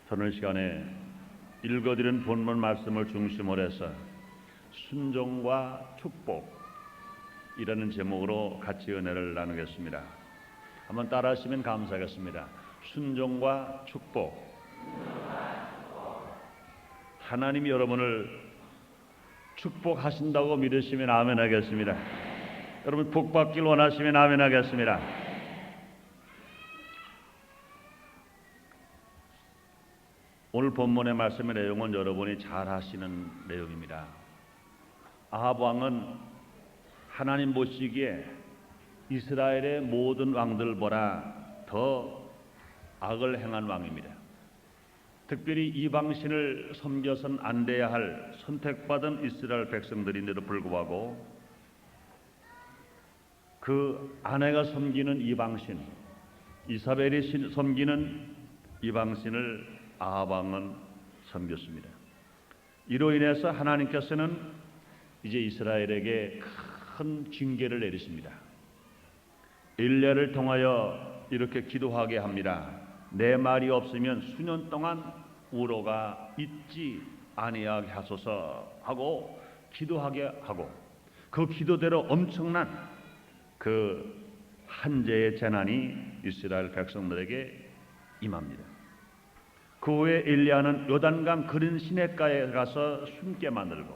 오늘 시간에 읽어드린 본문 말씀을 중심으로 해서 순종과 축복이라는 제목으로 같이 은혜를 나누겠습니다. 한번 따라하시면 감사하겠습니다. 순종과 축복. 하나님이 여러분을 축복하신다고 믿으시면 아멘 하겠습니다. 여러분 복 받길 원하시면 아멘 하겠습니다. 오늘 본문의 말씀의 내용은 여러분이 잘 아시는 내용입니다. 아합 왕은 하나님 보시기에 이스라엘의 모든 왕들보다 더 악을 행한 왕입니다. 특별히 이방신을 섬겨선 안 돼야 할 선택받은 이스라엘 백성들인데도 불구하고 그 아내가 섬기는 이방신, 이사벨이 섬기는 이방신을 아합 왕은 섬겼습니다. 이로 인해서 하나님께서는 이제 이스라엘에게 큰 징계를 내리십니다. 엘리야를 통하여 이렇게 기도하게 합니다. 내 말이 없으면 수년 동안 우로가 있지 아니하게 하소서 하고 기도하게 하고, 그 기도대로 엄청난 그 한재의 재난이 이스라엘 백성들에게 임합니다. 그 후에 엘리야는 요단강 그린 시냇가에 가서 숨게 만들고,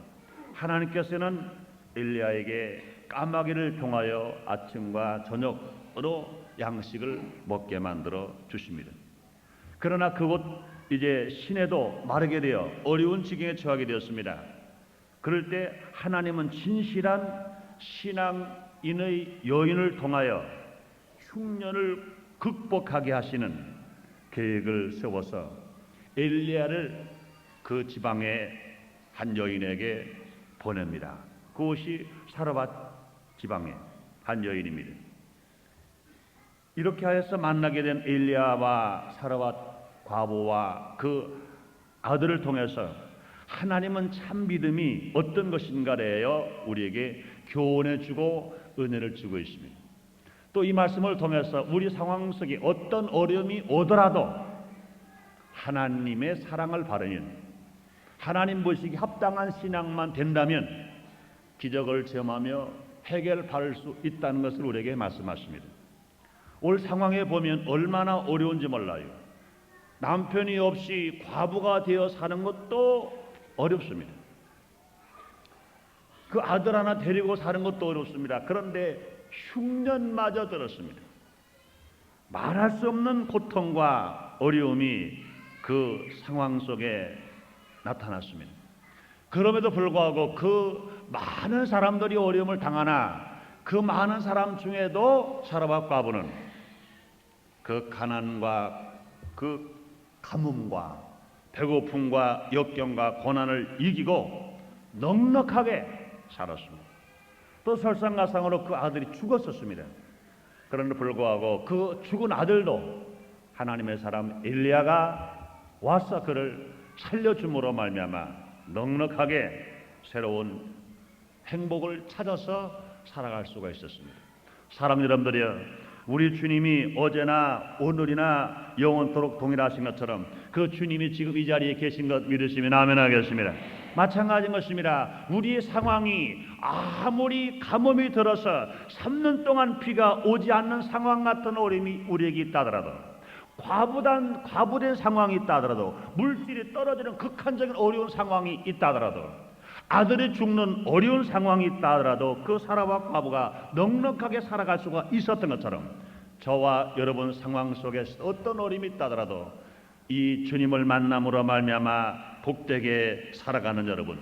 하나님께서는 엘리야에게 까마귀를 통하여 아침과 저녁으로 양식을 먹게 만들어 주십니다. 그러나 그곳 이제 시내도 마르게 되어 어려운 지경에 처하게 되었습니다. 그럴 때 하나님은 진실한 신앙인의 여인을 통하여 흉년을 극복하게 하시는 계획을 세워서 엘리야를 그 지방의 한 여인에게 보냅니다. 그것이 사르밧 지방의 한 여인입니다. 이렇게 하여서 만나게 된 엘리야와 사르밧 과부와 그 아들을 통해서 하나님은 참 믿음이 어떤 것인가래요 우리에게 교훈해 주고 은혜를 주고 있습니다. 또 이 말씀을 통해서 우리 상황 속에 어떤 어려움이 오더라도 하나님의 사랑을 바라는, 하나님 보시기 합당한 신앙만 된다면 기적을 체험하며 해결받을 수 있다는 것을 우리에게 말씀하십니다. 올 상황에 보면 얼마나 어려운지 몰라요. 남편이 없이 과부가 되어 사는 것도 어렵습니다. 그 아들 하나 데리고 사는 것도 어렵습니다. 그런데 흉년마저 들었습니다. 말할 수 없는 고통과 어려움이 그 상황 속에 나타났습니다. 그럼에도 불구하고 그 많은 사람들이 어려움을 당하나 그 많은 사람 중에도 사르밧 과부는 그 가난과 그 가뭄과 배고픔과 역경과 고난을 이기고 넉넉하게 살았습니다. 또 설상가상으로 그 아들이 죽었었습니다. 그런데 불구하고 그 죽은 아들도 하나님의 사람 엘리야가 와서 그를 살려줌으로 말미암아 넉넉하게 새로운 행복을 찾아서 살아갈 수가 있었습니다. 사랑 여러분들이여, 우리 주님이 어제나 오늘이나 영원토록 동일하신 것처럼 그 주님이 지금 이 자리에 계신 것 믿으시면 아멘 하겠습니다. 마찬가지인 것입니다. 우리의 상황이 아무리 가뭄이 들어서 3년 동안 비가 오지 않는 상황 같은 어려움이 우리에게 있다 하더라도, 과부된 상황이 있다 하더라도, 물질이 떨어지는 극한적인 어려운 상황이 있다 하더라도, 아들이 죽는 어려운 상황이 있다 하더라도 그 사르밧 과부가 넉넉하게 살아갈 수가 있었던 것처럼 저와 여러분 상황 속에서 어떤 어려움이 있다 하더라도 이 주님을 만남으로 말미암아 복되게 살아가는 여러분,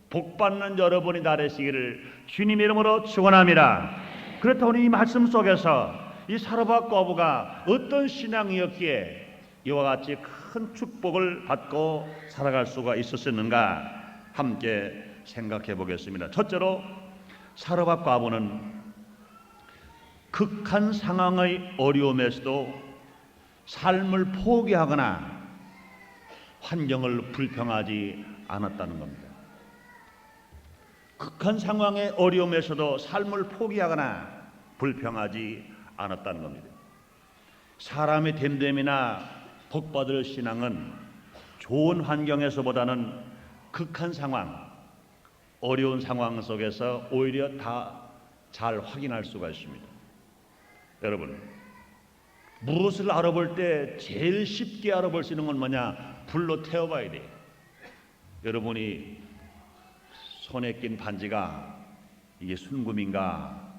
복받는 여러분이 되시기를 주님의 이름으로 축원합니다. 그렇다고 이 말씀 속에서 이 사르밧 과부가 어떤 신앙이었기에 이와 같이 큰 축복을 받고 살아갈 수가 있었는가 함께 생각해 보겠습니다. 첫째로 사르밧 과부는 극한 상황의 어려움에서도 삶을 포기하거나 환경을 불평하지 않았다는 겁니다. 극한 상황의 어려움에서도 삶을 포기하거나 불평하지 않았다는 겁니다. 사람의 됨됨이나 복받을 신앙은 좋은 환경에서보다는 극한 상황, 어려운 상황 속에서 오히려 다 잘 확인할 수가 있습니다. 여러분, 무엇을 알아볼 때 제일 쉽게 알아볼 수 있는 건 뭐냐? 불로 태워봐야 돼요. 여러분이 손에 낀 반지가 이게 순금인가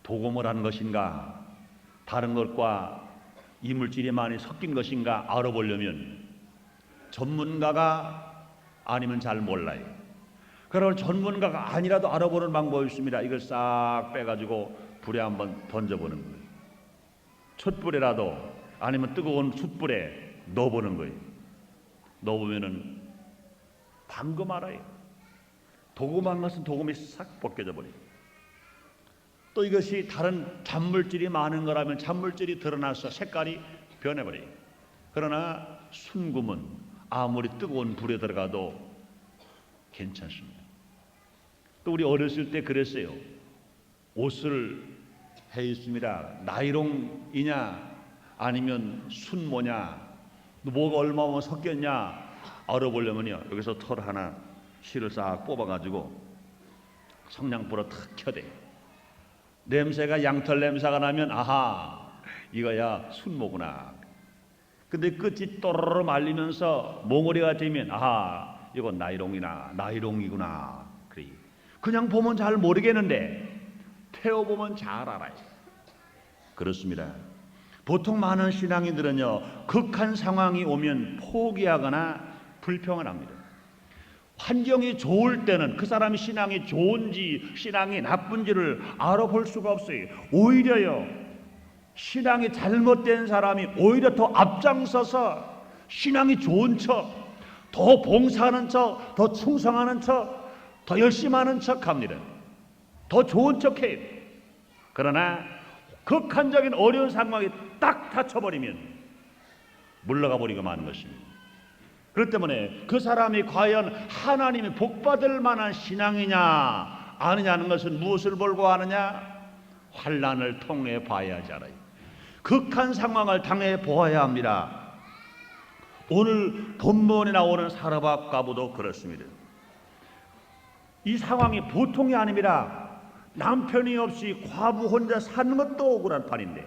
도금을 한 것인가 다른 것과 이물질이 많이 섞인 것인가 알아보려면 전문가가 아니면 잘 몰라요. 그러나 전문가가 아니라도 알아보는 방법이 있습니다. 이걸 싹 빼가지고 불에 한번 던져보는 거예요. 촛불에라도 아니면 뜨거운 숯불에 넣어보는 거예요. 넣어보면은 방금 알아요. 도금한 것은 도금이 싹 벗겨져 버려요. 또 이것이 다른 잔물질이 많은 거라면 잔물질이 드러나서 색깔이 변해버려요. 그러나 순금은 아무리 뜨거운 불에 들어가도 괜찮습니다. 또 우리 어렸을 때 그랬어요. 옷을 해 있습니다. 나이롱이냐 아니면 순모냐 뭐가 얼마나 섞였냐 알아보려면요 여기서 털 하나 실을 싹 뽑아가지고 성냥불을 탁 켜대. 냄새가 양털 냄새가 나면 아하 이거야 순모구나. 근데 끝이 또르르 말리면서 몽오리가 되면 아하 이건 나이롱이구나. 그래. 그냥 보면 잘 모르겠는데 태워보면 잘 알아요. 그렇습니다. 보통 많은 신앙인들은요 극한 상황이 오면 포기하거나 불평을 합니다. 환경이 좋을 때는 그 사람이 신앙이 좋은지 신앙이 나쁜지를 알아볼 수가 없어요. 오히려요 신앙이 잘못된 사람이 오히려 더 앞장서서 신앙이 좋은 척, 더 봉사하는 척, 더 충성하는 척, 더 열심히 하는 척 합니다. 더 좋은 척 해요. 그러나 극한적인 어려운 상황이 딱 닫혀버리면 물러가 버리고 마는 것입니다. 그렇기 때문에 그 사람이 과연 하나님이 복받을 만한 신앙이냐 아니냐는 것은 무엇을 보고 아느냐? 환난을 통해 봐야 하지 않아요. 극한 상황을 당해 보아야 합니다. 오늘 본문에 나오는 사르밧 과부도 그렇습니다. 이 상황이 보통이 아닙니다. 남편이 없이 과부 혼자 사는 것도 억울한 판인데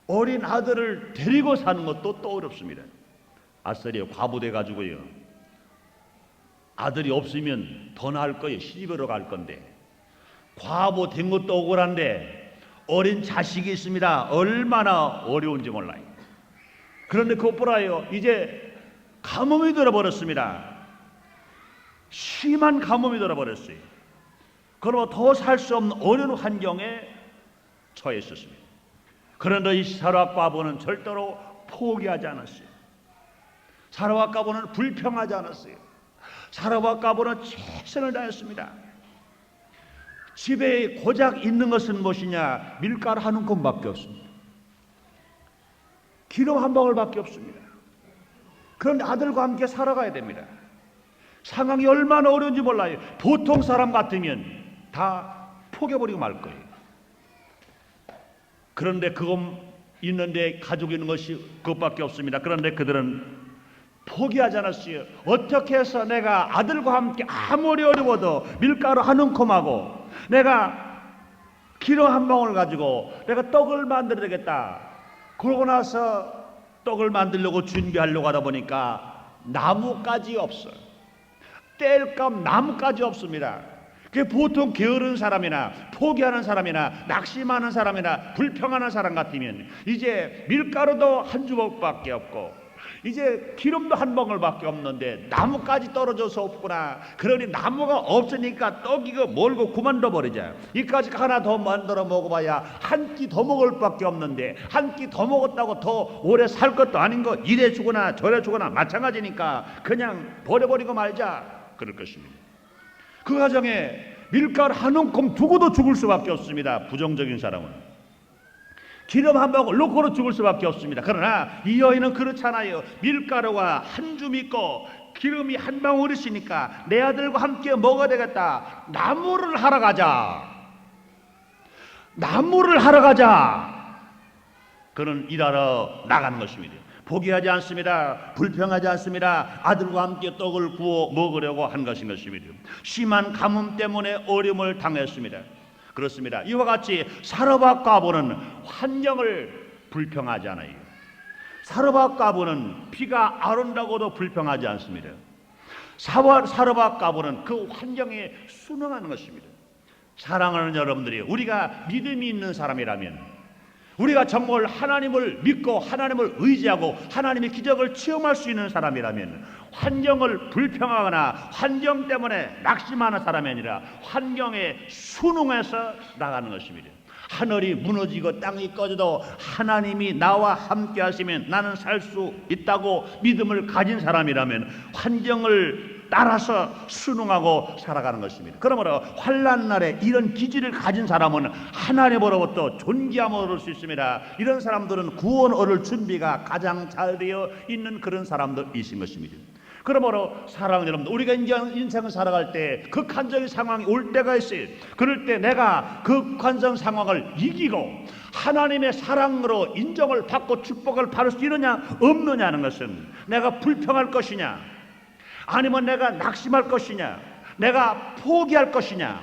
어린 아들을 데리고 사는 것도 또 어렵습니다. 아싸리요 과부 돼가지고요 아들이 없으면 더 나을 거예요. 시집으로 갈 건데 과부 된 것도 억울한데 어린 자식이 있습니다. 얼마나 어려운지 몰라요. 그런데 그것보다요 이제 가뭄이 들어버렸습니다. 심한 가뭄이 들어버렸어요. 그러나 더 살 수 없는 어려운 환경에 처해 있었습니다. 그런데 이 사르밧 과부는 절대로 포기하지 않았어요. 사르밧 과부는 불평하지 않았어요. 사르밧 과부는 최선을 다했습니다. 집에 고작 있는 것은 무엇이냐? 밀가루 한 움큼밖에 없습니다. 기름 한 방울밖에 없습니다. 그런데 아들과 함께 살아가야 됩니다. 상황이 얼마나 어려운지 몰라요. 보통 사람 같으면 다 포기해버리고 말 거예요. 그런데 그것 있는데 가지고 있는 것이 그것밖에 없습니다. 그런데 그들은 포기하지 않았어요. 어떻게 해서 내가 아들과 함께 아무리 어려워도 밀가루 한 움큼하고 내가 기름 한 방울 가지고 내가 떡을 만들어야 되겠다. 그러고 나서 떡을 만들려고 준비하려고 하다 보니까 나무까지 없어요. 뗄감 나무까지 없습니다. 그게 보통 게으른 사람이나 포기하는 사람이나 낙심하는 사람이나 불평하는 사람 같으면 이제 밀가루도 한 주먹밖에 없고 이제 기름도 한 방울밖에 없는데 나무까지 떨어져서 없구나. 그러니 나무가 없으니까 떡이고 멀고 그만둬 버리자. 이까지 하나 더 만들어 먹어봐야 한 끼 더 먹을 밖에 없는데 한 끼 더 먹었다고 더 오래 살 것도 아닌 거 이래 주거나 저래 주거나 마찬가지니까 그냥 버려버리고 말자. 그럴 것입니다. 그 가정에 밀가루 한 움큼 두고도 죽을 수밖에 없습니다. 부정적인 사람은 기름 한 방울 놓고도 죽을 수밖에 없습니다. 그러나 이 여인은 그렇잖아요. 밀가루가 한 줌 있고 기름이 한 방울 있으니까 내 아들과 함께 먹어야 되겠다. 나무를 하러 가자. 나무를 하러 가자. 그는 일하러 나가는 것입니다. 포기하지 않습니다. 불평하지 않습니다. 아들과 함께 떡을 구워 먹으려고 한 것인 것입니다. 심한 가뭄 때문에 어려움을 당했습니다. 그렇습니다. 이와 같이 사르밧 과부는 환경을 불평하지 않아요. 사르밧 과부는 비가 안 온다고도 불평하지 않습니다. 사르밧 과부는 그 환경에 순응하는 것입니다. 사랑하는 여러분들이, 우리가 믿음이 있는 사람이라면, 우리가 정말 하나님을 믿고 하나님을 의지하고 하나님의 기적을 체험할 수 있는 사람이라면, 환경을 불평하거나 환경 때문에 낙심하는 사람이 아니라 환경에 순응해서 나가는 것입니다. 하늘이 무너지고 땅이 꺼져도 하나님이 나와 함께 하시면 나는 살 수 있다고 믿음을 가진 사람이라면 환경을 따라서 순응하고 살아가는 것입니다. 그러므로 환난 날에 이런 기질을 가진 사람은 하나님으로부터 존귀함을 얻을 수 있습니다. 이런 사람들은 구원 얻을 준비가 가장 잘 되어 있는 그런 사람들이신 것입니다. 그러므로 사랑하는 여러분들, 우리가 인생을 살아갈 때 극한적인 상황이 올 때가 있어요. 그럴 때 내가 그 극한적 상황을 이기고 하나님의 사랑으로 인정을 받고 축복을 받을 수 있느냐 없느냐는 것은, 내가 불평할 것이냐, 아니면 내가 낙심할 것이냐, 내가 포기할 것이냐,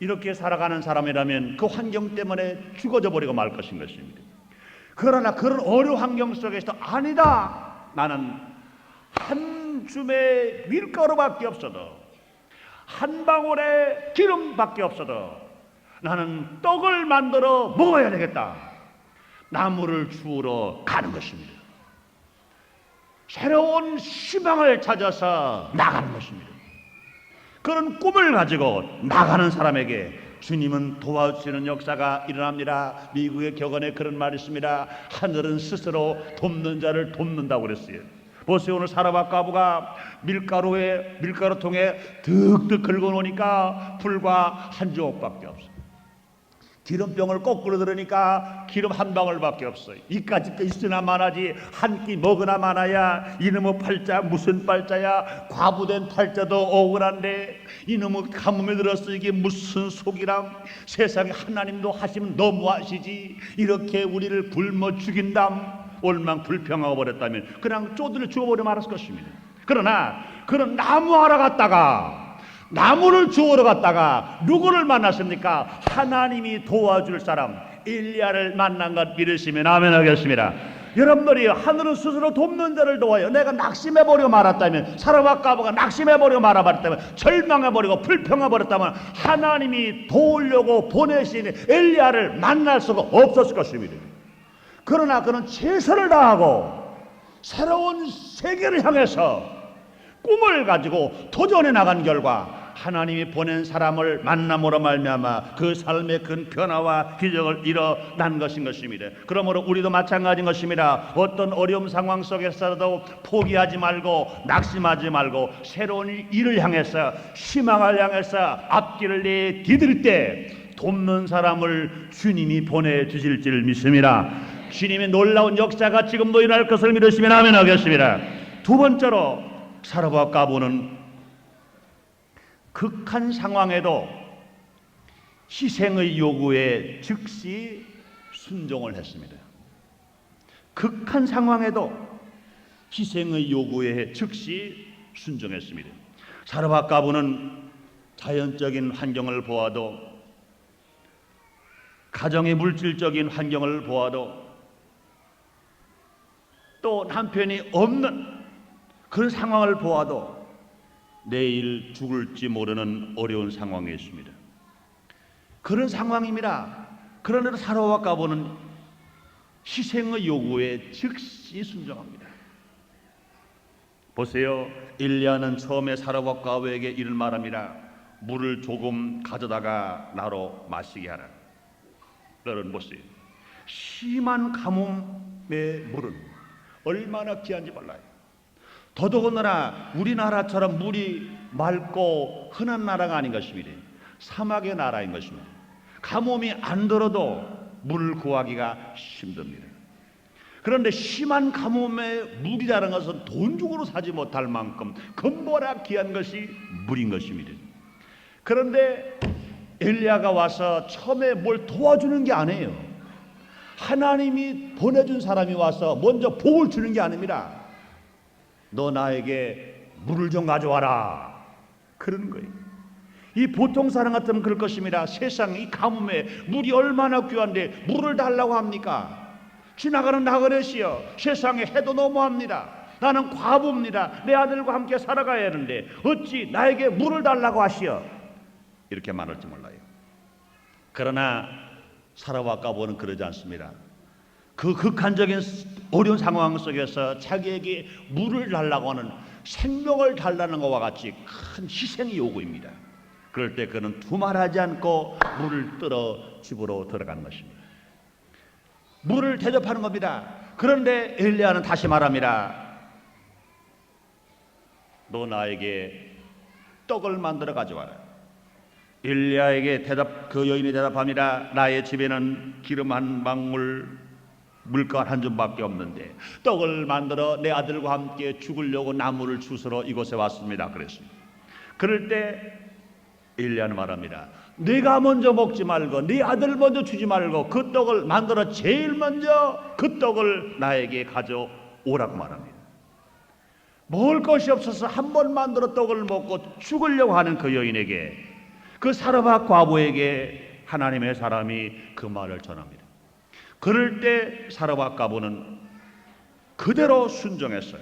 이렇게 살아가는 사람이라면 그 환경 때문에 죽어져 버리고 말 것인 것입니다. 그러나 그런 어려운 환경 속에서 아니다, 나는 한 줌의 밀가루밖에 없어도, 한 방울의 기름밖에 없어도 나는 떡을 만들어 먹어야 되겠다, 나무를 주우러 가는 것입니다. 새로운 희망을 찾아서 나가는 것입니다. 그런 꿈을 가지고 나가는 사람에게 주님은 도와주시는 역사가 일어납니다. 미국의 격언에 그런 말이 있습니다. 하늘은 스스로 돕는 자를 돕는다고 그랬어요. 보세요, 오늘 사르밧 과부가 밀가루통에 득득 긁어놓으니까 불과 한 주먹밖에 없어요. 기름병을 거꾸로 들으니까 기름 한 방울밖에 없어요. 이까짓 게 있으나 마나지 한 끼 먹으나 마나야. 이놈의 팔자 무슨 팔자야? 과부된 팔자도 억울한데 이놈의 가뭄에 들었어, 이게 무슨 속이람? 세상에 하나님도 하시면 너무하시지, 이렇게 우리를 굶어 죽인담. 얼마나 불평하고 버렸다면 그냥 쪼들을 주워버려 말았을 것입니다. 그러나 그런 나무하러 갔다가, 나무를 주우러 갔다가 누구를 만났습니까? 하나님이 도와줄 사람 엘리야를 만난 것 믿으시면 아멘 하겠습니다. 여러분들이 하늘은 스스로 돕는 자를 도와요. 내가 낙심해버리고 말았다면, 사르밧 과부가 낙심해버리고 말아버렸다면, 절망해버리고 불평해버렸다면 하나님이 도우려고 보내신 엘리야를 만날 수가 없었을 것입니다. 그러나 그는 최선을 다하고 새로운 세계를 향해서 꿈을 가지고 도전해 나간 결과 하나님이 보낸 사람을 만남으로 말미암아 그 삶의 큰 변화와 기적을 일어난 것인 것입니다. 그러므로 우리도 마찬가지인 것입니다. 어떤 어려움 상황 속에서도 포기하지 말고 낙심하지 말고 새로운 일을 향해서, 희망을 향해서 앞길을 내디딜 때 돕는 사람을 주님이 보내주실 줄 믿습니다. 주님의 놀라운 역사가 지금도 일어날 것을 믿으시면 아멘 하겠습니다. 두 번째로, 사르밧 과부는 극한 상황에도 희생의 요구에 즉시 순종을 했습니다. 극한 상황에도 희생의 요구에 즉시 순종했습니다. 사르밧 과부는 자연적인 환경을 보아도, 가정의 물질적인 환경을 보아도, 또 남편이 없는 그런 상황을 보아도 내일 죽을지 모르는 어려운 상황에 있습니다. 그런 상황입니다. 그러나 사르밧 과부는 희생의 요구에 즉시 순종합니다. 보세요, 엘리야는 처음에 사르밧 과부에게 이런 말합니다. 물을 조금 가져다가 나로 마시게 하라. 여러분 보세요, 심한 가뭄의 물은 얼마나 귀한지 몰라요. 더더군다나 우리나라처럼 물이 맑고 흔한 나라가 아닌 것입니다. 사막의 나라인 것입니다. 가뭄이 안 들어도 물을 구하기가 힘듭니다. 그런데 심한 가뭄에 물이라는 것은 돈 주고도 사지 못할 만큼 금보라 귀한 것이 물인 것입니다. 그런데 엘리야가 와서 처음에 뭘 도와주는 게 아니에요. 하나님이 보내준 사람이 와서 먼저 복을 주는 게 아닙니다. 너 나에게 물을 좀 가져와라, 그런 거예요. 이 보통 사람 같으면 그럴 것입니다. 세상 이 가뭄에 물이 얼마나 귀한데 물을 달라고 합니까? 지나가는 나그네시여, 세상에 해도 너무합니다. 나는 과부입니다. 내 아들과 함께 살아가야 하는데 어찌 나에게 물을 달라고 하시어, 이렇게 말할지 몰라요. 그러나 사라와 가보는 그러지 않습니다. 그 극한적인 어려운 상황 속에서 자기에게 물을 달라고 하는, 생명을 달라는 것과 같이 큰 희생이 요구입니다. 그럴 때 그는 두말하지 않고 물을 뜨러 집으로 들어간 것입니다. 물을 대접하는 겁니다. 그런데 엘리야는 다시 말합니다. 너 나에게 떡을 만들어 가져와라. 엘리야에게 그 여인이 대답합니다. 나의 집에는 기름 한 방울, 물가 한 줌밖에 없는데 떡을 만들어 내 아들과 함께 죽으려고 나무를 주스러 이곳에 왔습니다. 그랬습니다. 그럴 때 엘리야는 말합니다. 네가 먼저 먹지 말고 네 아들 먼저 주지 말고 그 떡을 만들어 제일 먼저 그 떡을 나에게 가져오라고 말합니다. 먹을 것이 없어서 한 번 만들어 떡을 먹고 죽으려고 하는 그 여인에게, 그 사르밧 과부에게 하나님의 사람이 그 말을 전합니다. 그럴 때 사르밧 과부는 그대로 순종했어요.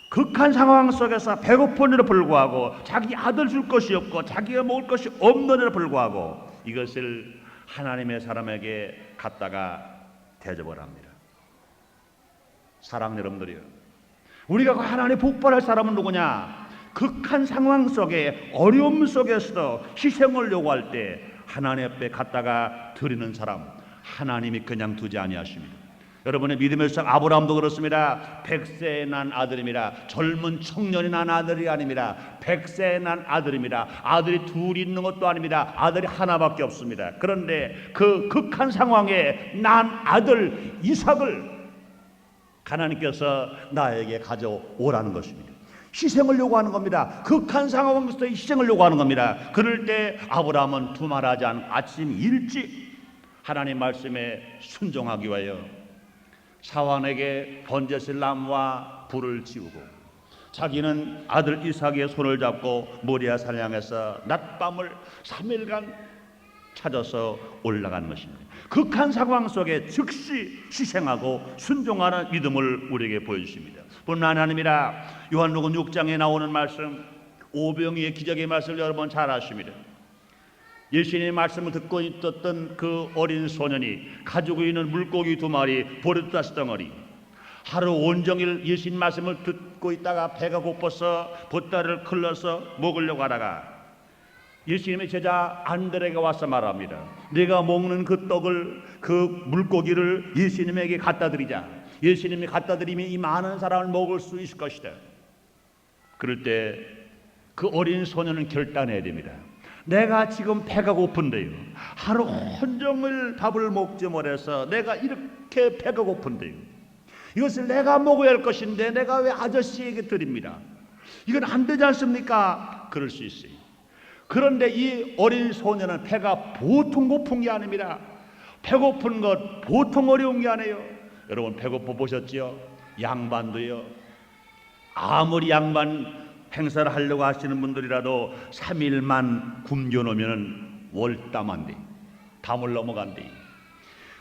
극한 상황 속에서 배고픈에도 불구하고, 자기 아들 줄 것이 없고 자기가 먹을 것이 없는데도 불구하고 이것을 하나님의 사람에게 갖다가 대접을 합니다. 사랑하는 여러분들이요, 우리가 하나님의 복받을 사람은 누구냐? 극한 상황 속에, 어려움 속에서도 희생을 요구할 때 하나님 앞에 갖다가 드리는 사람, 하나님이 그냥 두지 아니하십니다. 여러분의 믿음의 상 아브라함도 그렇습니다. 100세에 난 아들입니다. 젊은 청년이 난 아들이 아닙니다. 100세에 난 아들입니다. 아들이 둘이 있는 것도 아닙니다. 아들이 하나밖에 없습니다. 그런데 그 극한 상황에 난 아들 이삭을 하나님께서 나에게 가져오라는 것입니다. 희생을 요구하는 겁니다. 극한 상황에서 희생을 요구하는 겁니다. 그럴 때 아브라함은 두말하지 않고 아침 일찍 하나님 말씀에 순종하기 위하여 사환에게 번제실 나무와 불을 지우고, 자기는 아들 이삭의 손을 잡고 모리아 산을 향해서 낮밤을 3일간 찾아서 올라간 것입니다. 극한 상황 속에 즉시 희생하고 순종하는 믿음을 우리에게 보여주십니다. 뿐만 아니라 요한복음 6장에 나오는 말씀, 오병이의 기적의 말씀을 여러분 잘 아십니다. 예수님의 말씀을 듣고 있었던 그 어린 소년이 가지고 있는 물고기 2마리, 보리토다스 덩어리, 하루 온종일 예수님 말씀을 듣고 있다가 배가 고파서 보따리를 클러서 먹으려고 하다가 예수님의 제자 안드레가 와서 말합니다. 내가 먹는 그 떡을, 그 물고기를 예수님에게 갖다 드리자. 예수님이 갖다 드리면 이 많은 사람을 먹을 수 있을 것이다. 그럴 때 그 어린 소년은 결단해야 됩니다. 내가 지금 배가 고픈데요, 하루 온종일 밥을 먹지 못해서 내가 이렇게 배가 고픈데요, 이것을 내가 먹어야 할 것인데 내가 왜 아저씨에게 드립니다. 이건 안 되지 않습니까? 그럴 수 있어요. 그런데 이 어린 소년은 배가 보통 고픈 게 아닙니다. 배고픈 것 보통 어려운 게 아니에요. 여러분 배고파 보셨지요? 양반도요, 아무리 양반 행사를 하려고 하시는 분들이라도 3일만 굶겨놓으면 월담한데, 담을 넘어간대.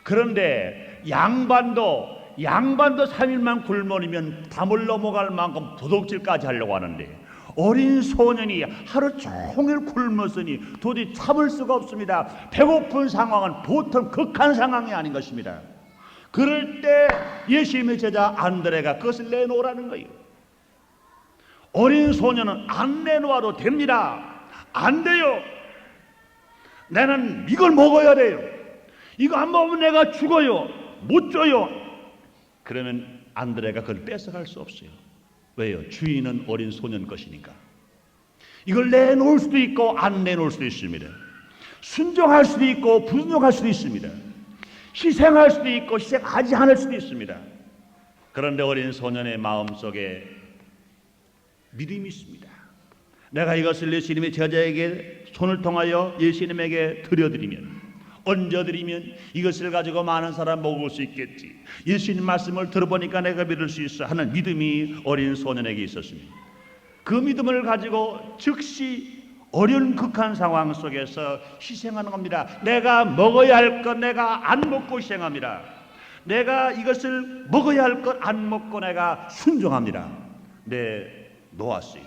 그런데 양반도 3일만 굶어놓으면 담을 넘어갈 만큼 도둑질까지 하려고 하는데, 어린 소년이 하루 종일 굶었으니 도저히 참을 수가 없습니다. 배고픈 상황은 보통 극한 상황이 아닌 것입니다. 그럴 때 예수님의 제자 안드레가 그것을 내놓으라는 거예요. 어린 소년은 안 내놓아도 됩니다. 안 돼요. 나는 이걸 먹어야 돼요. 이거 안 먹으면 내가 죽어요. 못 줘요. 그러면 안드레가 그걸 뺏어갈 수 없어요. 왜요? 주인은 어린 소년 것이니까. 이걸 내놓을 수도 있고 안 내놓을 수도 있습니다. 순종할 수도 있고 불순종할 수도 있습니다. 희생할 수도 있고 희생하지 않을 수도 있습니다. 그런데 어린 소년의 마음속에 믿음이 있습니다. 내가 이것을 예수님의 제자에게 손을 통하여 예수님에게 드려드리면 얹어드리면 이것을 가지고 많은 사람 먹을 수 있겠지. 예수님 말씀을 들어보니까 내가 믿을 수 있어 하는 믿음이 어린 소년에게 있었습니다. 그 믿음을 가지고 즉시 어려운 극한 상황 속에서 희생하는 겁니다. 내가 먹어야 할 것 내가 안 먹고 희생합니다. 내가 이것을 먹어야 할 것 안 먹고 내가 순종합니다. 놓았어요.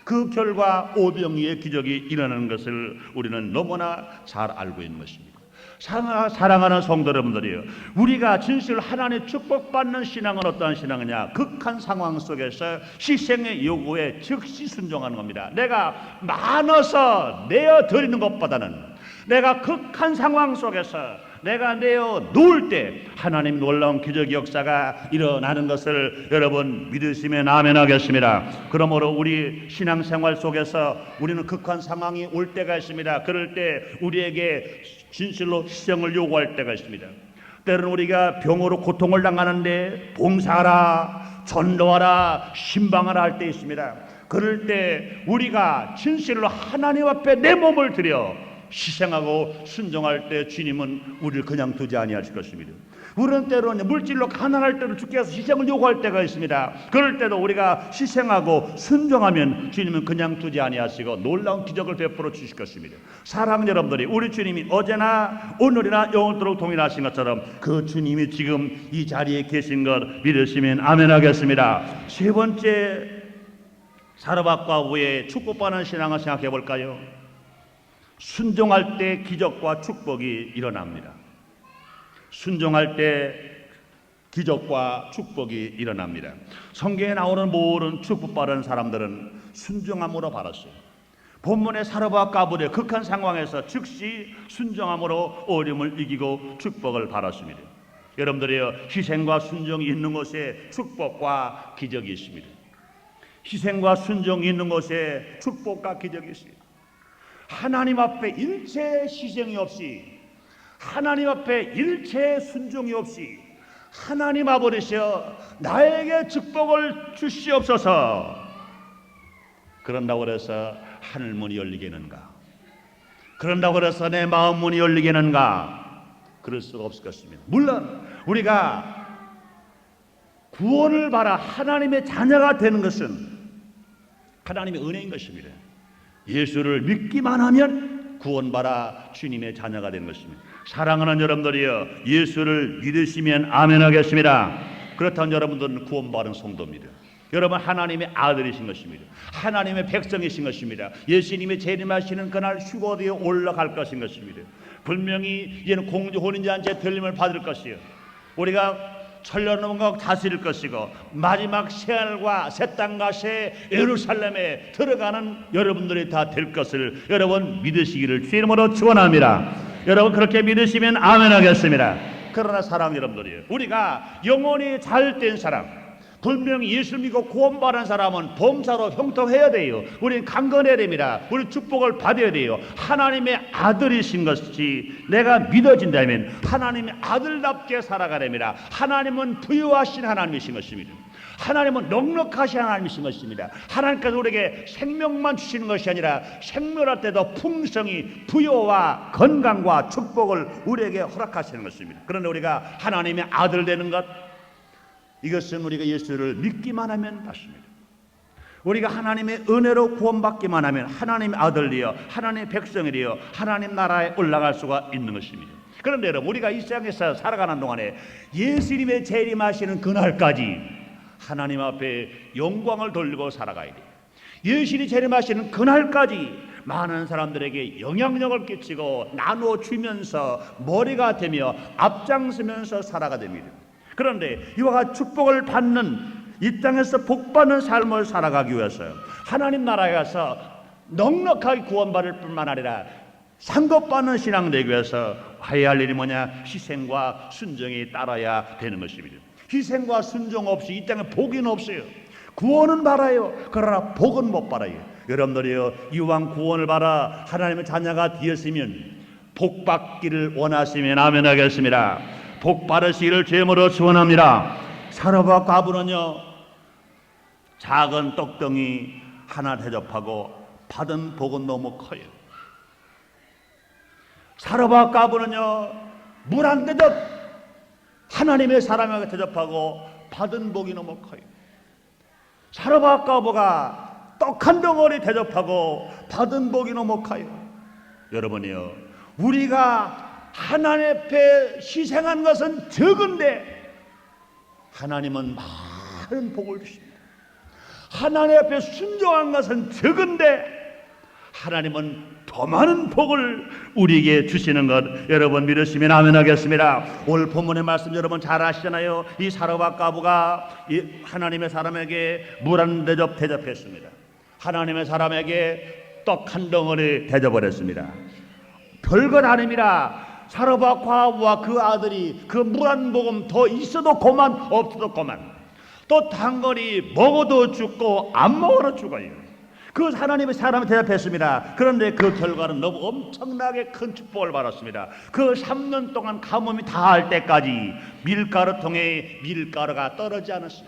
그 결과 오병이의 기적이 일어나는 것을 우리는 너무나 잘 알고 있는 것입니다. 사랑하는 성도 여러분들이요, 우리가 진실 하나님의 축복받는 신앙은 어떠한 신앙이냐? 극한 상황 속에서 희생의 요구에 즉시 순종하는 겁니다. 내가 많아서 내어 드리는 것보다는 내가 극한 상황 속에서 내가 내어 놓을 때 하나님 놀라운 기적 역사가 일어나는 것을 여러분 믿으시면 아멘 하겠습니다. 그러므로 우리 신앙생활 속에서 우리는 극한 상황이 올 때가 있습니다. 그럴 때 우리에게 진실로 희생을 요구할 때가 있습니다. 때로는 우리가 병으로 고통을 당하는데 봉사하라, 전도하라, 신방하라 할 때 있습니다. 그럴 때 우리가 진실로 하나님 앞에 내 몸을 드려 희생하고 순종할 때 주님은 우리를 그냥 두지 아니하실 것입니다. 우리는 때로는 물질로 가난할 때도 주께서 희생을 요구할 때가 있습니다. 그럴 때도 우리가 희생하고 순종하면 주님은 그냥 두지 아니하시고 놀라운 기적을 베풀어 주실 것입니다. 사랑하는 여러분들이, 우리 주님이 어제나 오늘이나 영원토록 동일하신 것처럼 그 주님이 지금 이 자리에 계신 것 믿으시면 아멘 하겠습니다. 세 번째, 사르밧과 후에 축복받는 신앙을 생각해 볼까요? 순종할 때 기적과 축복이 일어납니다. 순종할 때 기적과 축복이 일어납니다. 성경에 나오는 모든 축복받은 사람들은 순종함으로 받았어요. 본문의 사르밧 가브의 극한 상황에서 즉시 순종함으로 어려움을 이기고 축복을 받았습니다. 여러분들이요, 희생과 순종이 있는 곳에 축복과 기적이 있습니다. 희생과 순종이 있는 곳에 축복과 기적이 있습니다. 하나님 앞에 일체 희생이 없이, 하나님 앞에 일체 순종이 없이 하나님 아버지여 나에게 축복을 주시옵소서, 그런다고 해서 하늘 문이 열리겠는가? 그런다고 해서 내 마음 문이 열리겠는가? 그럴 수가 없을 것입니다. 물론 우리가 구원을 받아 하나님의 자녀가 되는 것은 하나님의 은혜인 것입니다. 예수를 믿기만 하면 구원받아 주님의 자녀가 되는 것입니다. 사랑하는 여러분들이여, 예수를 믿으시면 아멘 하겠습니다. 그렇다면 여러분들은 구원받은 성도입니다. 여러분 하나님의 아들이신 것입니다. 하나님의 백성이신 것입니다. 예수님이 재림하시는 그날 휴거되어 올라갈 것인 것입니다. 분명히 이제는 공주 혼인잔치의 들림을 받을 것이요, 우리가 천년왕국 다스릴 것이고 마지막 새하늘과 새 땅과 새 예루살렘에 들어가는 여러분들이 다 될 것을 여러분 믿으시기를 주의 이름으로 축원합니다. 여러분 그렇게 믿으시면 아멘 하겠습니다. 그러나 사랑하는 여러분들이요, 우리가 영혼이 잘된 사람, 분명히 예수 믿고 구원받은 사람은 범사로 형통해야 돼요. 우리는 강건해야 됩니다. 우리 축복을 받아야 돼요. 하나님의 아들이신 것이 내가 믿어진다면 하나님의 아들답게 살아가야 됩니다. 하나님은 부유하신 하나님이신 것입니다. 하나님은 넉넉하신 하나님이신 것입니다. 하나님께서 우리에게 생명만 주시는 것이 아니라 생명할 때도 풍성히 부여와 건강과 축복을 우리에게 허락하시는 것입니다. 그런데 우리가 하나님의 아들 되는 것, 이것은 우리가 예수를 믿기만 하면 받습니다. 우리가 하나님의 은혜로 구원받기만 하면 하나님의 아들이여 하나님의 백성이여 하나님 나라에 올라갈 수가 있는 것입니다. 그런데 여러분, 우리가 이 세상에서 살아가는 동안에 예수님의 재림하시는 그날까지 하나님 앞에 영광을 돌리고 살아가야 돼요. 예수님이 재림하시는 그날까지 많은 사람들에게 영향력을 끼치고 나누어 주면서 머리가 되며 앞장서면서 살아가 됩니다. 그런데 이와 같이 축복을 받는, 이 땅에서 복받는 삶을 살아가기 위해서 하나님 나라에 가서 넉넉하게 구원받을 뿐만 아니라 상급받는 신앙 되기 위해서 해야 할 일이 뭐냐? 희생과 순종이 따라야 되는 것입니다. 희생과 순종 없이 이 땅에 복은 없어요. 구원은 받아요. 그러나 복은 못 받아요. 여러분들이요, 이왕 구원을 받아 하나님의 자녀가 되었으면 복 받기를 원하시면 아멘 하겠습니다. 복 받으시기를 주님으로 축원합니다. 사르밧 과부는요, 작은 떡덩이 하나 대접하고 받은 복은 너무 커요. 사르밧 과부는요, 물 한 대접 하나님의 사람에게 대접하고 받은 복이 너무 커요. 사르밧 과부가 떡 한 덩어리 대접하고 받은 복이 너무 커요. 여러분이요, 우리가 하나님 앞에 희생한 것은 적은데 하나님은 많은 복을 주십니다. 하나님 앞에 순종한 것은 적은데 하나님은 더 많은 복을 우리에게 주시는 것, 여러분 믿으시면 아멘 하겠습니다. 오늘 본문의 말씀 여러분 잘 아시잖아요. 이 사르밧 과부가 하나님의 사람에게 물 한 대접 대접했습니다. 하나님의 사람에게 떡 한 덩어리 대접을 했습니다. 별것 아닙니다. 사르밧 과부와 그 아들이 그 물 한 모금 더 있어도 고만 없어도 고만, 또 단거리 먹어도 죽고 안 먹어도 죽어요. 그 하나님의 사람을 대접했습니다. 그런데 그 결과는 너무 엄청나게 큰 축복을 받았습니다. 그 3년 동안 가뭄이 다할 때까지 밀가루통에 밀가루가 떨어지지 않았어요.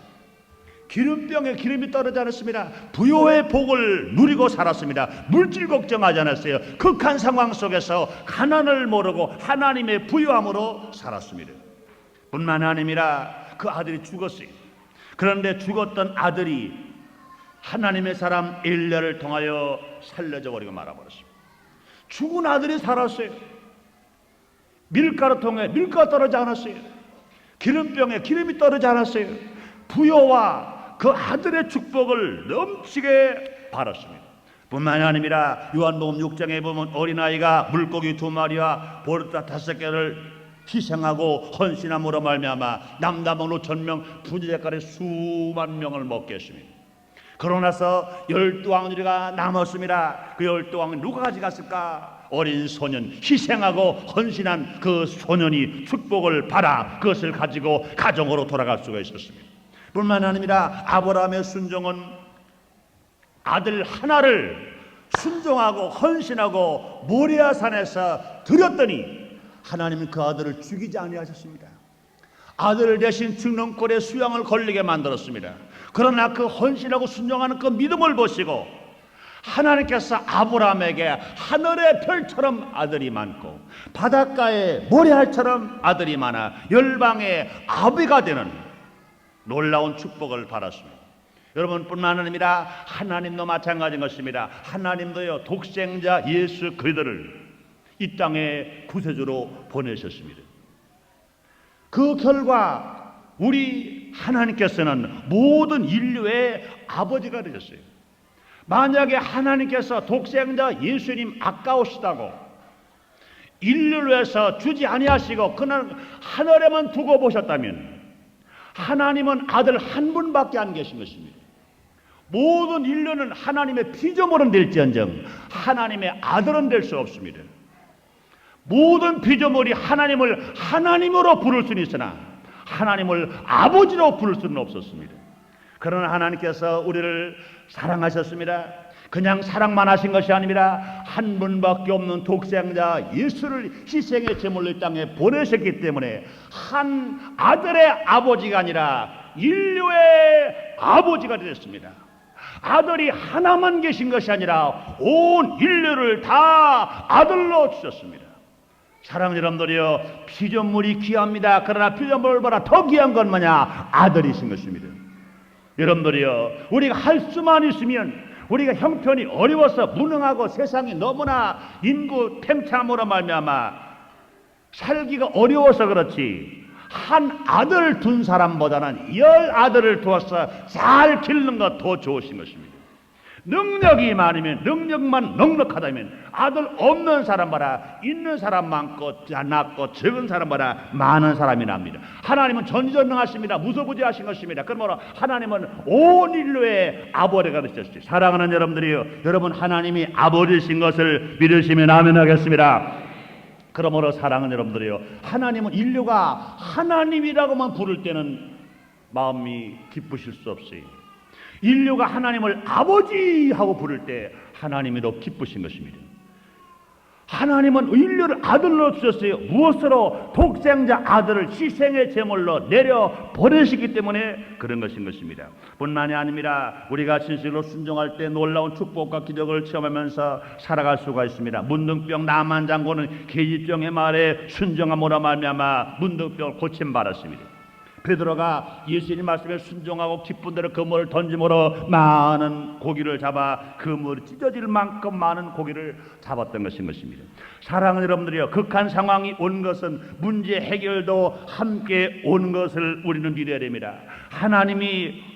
기름병에 기름이 떨어지지 않았습니다. 부요의 복을 누리고 살았습니다. 물질 걱정하지 않았어요. 극한 상황 속에서 가난을 모르고 하나님의 부요함으로 살았습니다. 뿐만 아니라 그 아들이 죽었어요. 그런데 죽었던 아들이 하나님의 사람 엘리야를 통하여 살려져 버리고 말아버렸습니다. 죽은 아들이 살았어요. 밀가루통에 밀가루 떨어지지 않았어요. 기름병에 기름이 떨어지지 않았어요. 부요와 그 아들의 축복을 넘치게 받았습니다. 뿐만 아니라 요한복음 6장에 보면 어린아이가 물고기 2마리와 보리떡 5개를 희생하고 헌신함으로 말미암아 남남원 5,000명 부재까지 수만 명을 먹게 했습니다. 그러고 나서 12왕들이가 남았습니다. 그 12왕은 누가 가져갔을까? 어린 소년, 희생하고 헌신한 그 소년이 축복을 받아 그것을 가지고 가정으로 돌아갈 수가 있었습니다. 뿐만 아니라 아브라함의 순종은 아들 하나를 순종하고 헌신하고 모리아산에서 드렸더니 하나님은 그 아들을 죽이지 아니하셨습니다. 아들 대신 죽는 꼴에 수양을 걸리게 만들었습니다. 그러나 그 헌신하고 순종하는 그 믿음을 보시고 하나님께서 아브라함에게 하늘의 별처럼 아들이 많고 바닷가의 모래알처럼 아들이 많아 열방의 아비가 되는 놀라운 축복을 받았습니다. 여러분 뿐만 아니라 하나님도 마찬가지인 것입니다. 하나님도요, 독생자 예수 그리스도를 이 땅에 구세주로 보내셨습니다. 그 결과 우리 하나님께서는 모든 인류의 아버지가 되셨어요. 만약에 하나님께서 독생자 예수님 아까우시다고 인류를 위해서 주지 아니하시고 그는 하늘에만 두고 보셨다면 하나님은 아들 한 분밖에 안 계신 것입니다. 모든 인류는 하나님의 피조물은 될지언정 하나님의 아들은 될 수 없습니다. 모든 피조물이 하나님을 하나님으로 부를 수는 있으나 하나님을 아버지로 부를 수는 없었습니다. 그러나 하나님께서 우리를 사랑하셨습니다. 그냥 사랑만 하신 것이 아니라 한 분밖에 없는 독생자 예수를 희생의 제물로 이 땅에 보내셨기 때문에 한 아들의 아버지가 아니라 인류의 아버지가 되셨습니다. 아들이 하나만 계신 것이 아니라 온 인류를 다 아들로 주셨습니다. 사랑하는 여러분들이요, 피조물이 귀합니다. 그러나 피조물보다 더 귀한 건 뭐냐? 아들이신 것입니다. 여러분들이요, 우리가 할 수만 있으면 우리가 형편이 어려워서 무능하고 세상이 너무나 인구 팽창으로 말미암아 살기가 어려워서 그렇지 한 아들을 둔 사람보다는 10아들을 두어서 잘 기르는 것 더 좋으신 것입니다. 능력이 많으면 능력만 넉넉하다면 아들 없는 사람보다 있는 사람 많고 낮고 적은 사람보다 많은 사람이 납니다. 하나님은 전지전능하십니다. 무소부지하신 것입니다. 그러므로 하나님은 온 인류의 아버지가 되셨어요. 사랑하는 여러분들이요, 여러분 하나님이 아버지신 것을 믿으시면 아멘 하겠습니다. 그러므로 사랑하는 여러분들이요, 하나님은 인류가 하나님이라고만 부를 때는 마음이 기쁘실 수 없어요. 인류가 하나님을 아버지 하고 부를 때 하나님이 더 기쁘신 것입니다. 하나님은 인류를 아들로 주셨어요. 무엇으로? 독생자 아들을 희생의 제물로 내려 버리시기 때문에 그런 것인 것입니다. 뿐만이 아닙니다. 우리가 진실로 순종할 때 놀라운 축복과 기적을 체험하면서 살아갈 수가 있습니다. 문둥병 나만 장군은 계집종의 말에 순종함으로 말미암아 문둥병을 고침받았습니다. 베드로가 예수님 말씀에 순종하고 기쁜 대로 그물을 던짐으로 많은 고기를 잡아 그물이 찢어질 만큼 많은 고기를 잡았던 것인 것입니다. 사랑하는 여러분들이여, 극한 상황이 온 것은 문제 해결도 함께 온 것을 우리는 믿어야 됩니다. 하나님이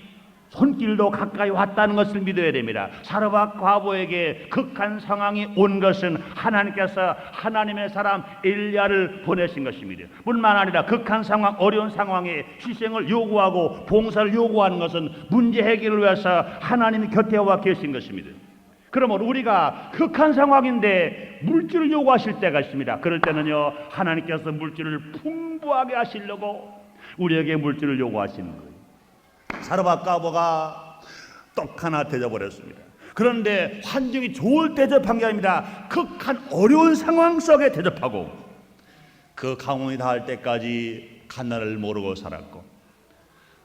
손길도 가까이 왔다는 것을 믿어야 됩니다. 사르밧 과부에게 극한 상황이 온 것은 하나님께서 하나님의 사람 엘리야를 보내신 것입니다. 뿐만 아니라 극한 상황, 어려운 상황에 희생을 요구하고 봉사를 요구하는 것은 문제 해결을 위해서 하나님이 곁에 와 계신 것입니다. 그러므로 우리가 극한 상황인데 물질을 요구하실 때가 있습니다. 그럴 때는요, 하나님께서 물질을 풍부하게 하시려고 우리에게 물질을 요구하시는 거예요. 사르밧 과부가 떡 하나 대접버렸습니다. 그런데 환경이 좋을 때 대접한 게 아닙니다. 극한 어려운 상황 속에 대접하고 그 강원이 닿을 때까지 갓날을 모르고 살았고,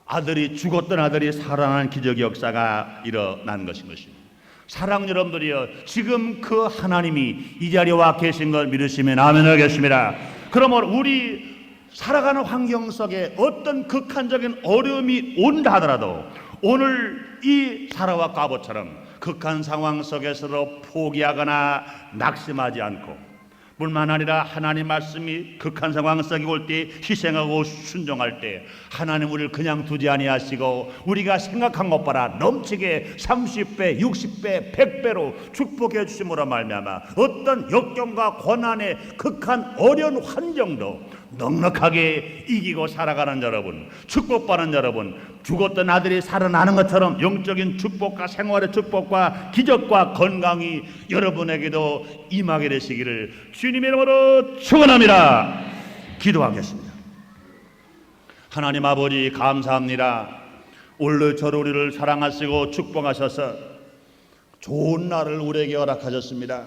아들이 죽었던 아들이 살아난 기적의 역사가 일어난 것인 것입니다. 사랑하는 여러분들이여, 지금 그 하나님이 이 자리에 와 계신 걸 믿으시면 아멘 하겠습니다. 그러면 우리 살아가는 환경 속에 어떤 극한적인 어려움이 온다 하더라도 오늘 이 사르밧 과부처럼 극한 상황 속에서도 포기하거나 낙심하지 않고, 뿐만 아니라 하나님 말씀이 극한 상황 속에 올 때 희생하고 순종할 때 하나님 우리를 그냥 두지 아니하시고 우리가 생각한 것보다 넘치게 30배, 60배, 100배로 축복해 주심으로 말미암아 어떤 역경과 고난의 극한 어려운 환경도 넉넉하게 이기고 살아가는 여러분, 축복받는 여러분, 죽었던 아들이 살아나는 것처럼 영적인 축복과 생활의 축복과 기적과 건강이 여러분에게도 임하게 되시기를 주님의 이름으로 축원합니다. 기도하겠습니다. 하나님 아버지, 감사합니다. 올르저르 우리를 사랑하시고 축복하셔서 좋은 날을 우리에게 허락하셨습니다.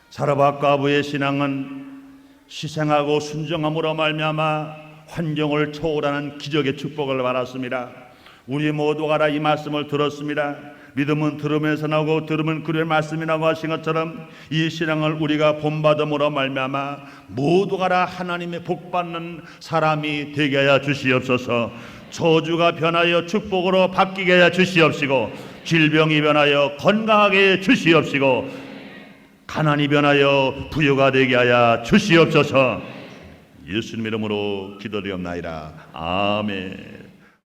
사르밧 과부의 신앙은 희생하고 순종함으로 말미암아 환경을 초월하는 기적의 축복을 받았습니다. 우리 모두가 다 이 말씀을 들었습니다. 믿음은 들음에서 나오고 들음은 그의 말씀이 나고 하신 것처럼 이 신앙을 우리가 본받음으로 말미암아 모두가 다 하나님의 복받는 사람이 되게 하여 주시옵소서. 저주가 변하여 축복으로 바뀌게 하여 주시옵시고, 질병이 변하여 건강하게 해 주시옵시고, 가난이 변하여 부유가 되게 하여 주시옵소서. 예수님 이름으로 기도드리옵나이다. 아멘.